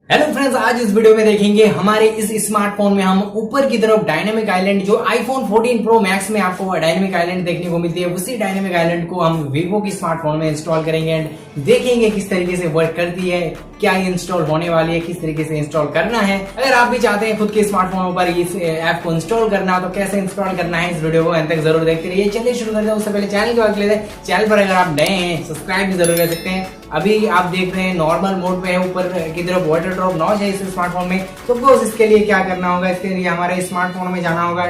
Hello friends, आज इस video में देखेंगे हमारे इस स्मार्टफोन में हम ऊपर की तरफ डायनेमिक आइलैंड जो आईफोन 14 प्रो मैक्स में आपको डायनेमिक आइलैंड देखने को मिलती है, उसी डायनेमिक आइलैंड को हम वीवो की स्मार्टफोन में इंस्टॉल करेंगे एंड देखेंगे किस तरीके से वर्क करती है, क्या ये इंस्टॉल होने वाली है, किस तरीके से इंस्टॉल करना है। अगर आप भी चाहते हैं खुद के स्मार्टफोन पर इस ऐप को इंस्टॉल करना तो कैसे इंस्टॉल करना है, इस वीडियो को अंत तक जरूर देखते रहिए। चलिए शुरू करते हैं। उससे पहले चैनल की बात लेते हैं। चैनल पर अगर आप नए हैं सब्सक्राइब भी जरूर कर सकते हैं। अभी आप देख रहे हैं नॉर्मल मोड पे है, ऊपर की तरफ वाटर ड्रॉप नॉच है इस स्मार्टफोन में। तो बस इसके लिए क्या करना होगा, इसके लिए हमारे स्मार्टफोन में जाना होगा।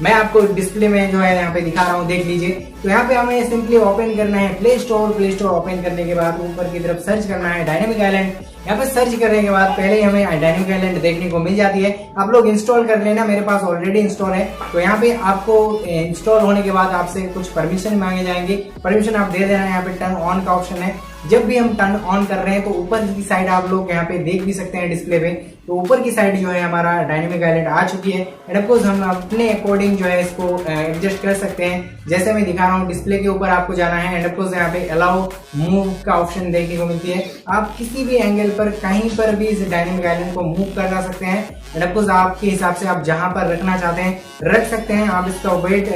मैं आपको डिस्प्ले में जो है यहाँ पे दिखा रहा हूँ, देख लीजिए। तो यहाँ पे हमें सिंपली ओपन करना है प्ले स्टोर ओपन करने के बाद ऊपर की तरफ सर्च करना है डायनेमिक आइलैंड। यहाँ पे सर्च करने के बाद पहले हमें डायनेमिक आइलैंड देखने को मिल जाती है। आप लोग इंस्टॉल कर लेना, मेरे पास ऑलरेडी इंस्टॉल है। तो यहाँ पे आपको इंस्टॉल होने के बाद आपसे कुछ परमिशन मांगे जाएंगे, परमिशन आप दे देना। यहाँ पे टर्न ऑन का ऑप्शन है। जब भी हम टर्न ऑन कर रहे हैं तो ऊपर की साइड आप लोग यहाँ पे देख भी सकते हैं डिस्प्ले पे। तो ऊपर की साइड जो है हमारा डायनेमिक आइलैंड आ चुकी है एंड ऑफ कोर्स हम अपने अकॉर्डिंग जो है इसको एडजस्ट कर सकते हैं। जैसे मैं दिखा रहा हूँ डिस्प्ले के ऊपर आपको जाना है एंड ऑफ कोर्स यहाँ पे अलाउ मूव का ऑप्शन देखने को मिलती है। आप किसी भी एंगल पर कहीं पर भी इस डायनेमिक आइलैंड को मूव कर सकते हैं एंड ऑफ कोर्स आपके हिसाब से आप जहां पर रखना चाहते हैं रख सकते हैं। आप इसका वेट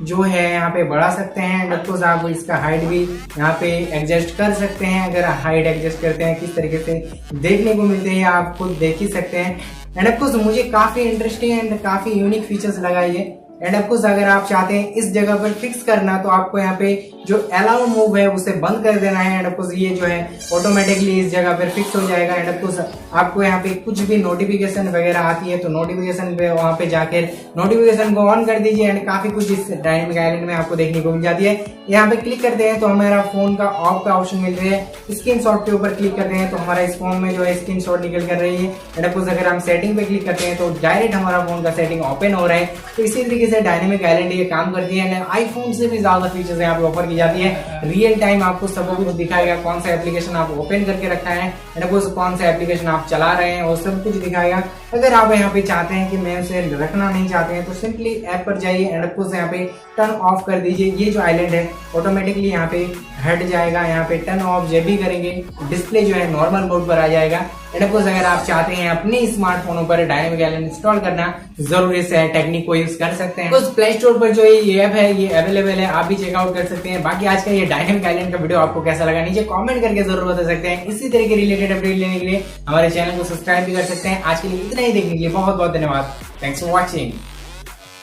जो है यहाँ पे बढ़ा सकते हैं एंड ऑफ कोर्स आप इसका हाइट भी यहाँ पे एडजस्ट कर सकते हैं। अगर हाइट एडजस्ट करते हैं किस तरीके से देखने को मिलते हैं आप खुद देख ही सकते हैं। एंड ऑफ कोर्स मुझे काफी इंटरेस्टिंग एंड काफी यूनिक फीचर्स लगा ये। एंड ऑफ कोर्स अगर आप चाहते हैं इस जगह पर फिक्स करना तो आपको यहाँ पे जो अलाउ मूव है उसे बंद कर देना है एंड ऑफ कोर्स ये जो है ऑटोमेटिकली इस जगह पर फिक्स हो जाएगा। एंड ऑफ कोर्स आपको यहाँ पे कुछ भी नोटिफिकेशन वगैरह आती है तो नोटिफिकेशन पे वहां पे जाकर नोटिफिकेशन को ऑन कर दीजिए एंड काफी कुछ इस डायनेमिक आइलैंड में आपको देखने को मिल जाती है। यहाँ पे क्लिक करते हैं तो हमारा फोन का ऑफ का ऑप्शन मिल रहा है। स्क्रीन शॉट के ऊपर क्लिक करते हैं तो हमारा इस फोन में जो है स्क्रीन शॉट निकल कर रही है। एंड ऑफ कोर्स अगर हम सेटिंग पे क्लिक करते हैं तो डायरेक्ट हमारा फोन का सेटिंग ओपन हो रहा है। तो इसी तरीके से डायनेमिक आइलैंड ये काम करती है। आईफोन से भी ज्यादा फीचर्स यहाँ पे ऑफर की जाती है। रियल टाइम आपको सब कुछ दिखाएगा, कौन सा एप्लीकेशन आप ओपन करके रखा है एंड कौन सा एप्लीकेशन आप चला रहे हैं वो सब कुछ दिखाएगा। अगर आप यहाँ पे चाहते हैं कि मैं उसे रखना नहीं चाहते हैं तो सिंपली ऐप पर जाइए एंड ऑफ यहाँ पे टर्न ऑफ कर दीजिए। ये जो आइलैंड है ऑटोमेटिकली यहाँ पे हट जाएगा। यहाँ पे टर्न ऑफ जब भी करेंगे डिस्प्ले जो है नॉर्मल मोड पर आ जाएगा। एंड ऑफ कोर्स अगर आप चाहते हैं अपने स्मार्टफोनों पर डायनेमिक आइलैंड इंस्टॉल करना जरूर इस टेक्निक को यूज कर सकते हैं। तो प्ले स्टोर पर जो ये ऐप है ये अवेलेबल है, आप भी चेकआउट कर सकते हैं। बाकी आज का ये डायनेमिक आइलैंड का वीडियो आपको कैसा लगा नीचे कमेंट करके जरूर बता सकते हैं। इसी तरह के रिलेटेड अपडेट लेने के लिए हमारे चैनल को सब्सक्राइब भी कर सकते हैं। आज के लिए इतना ही देखने के लिए बहुत बहुत धन्यवाद। Thanks for watching.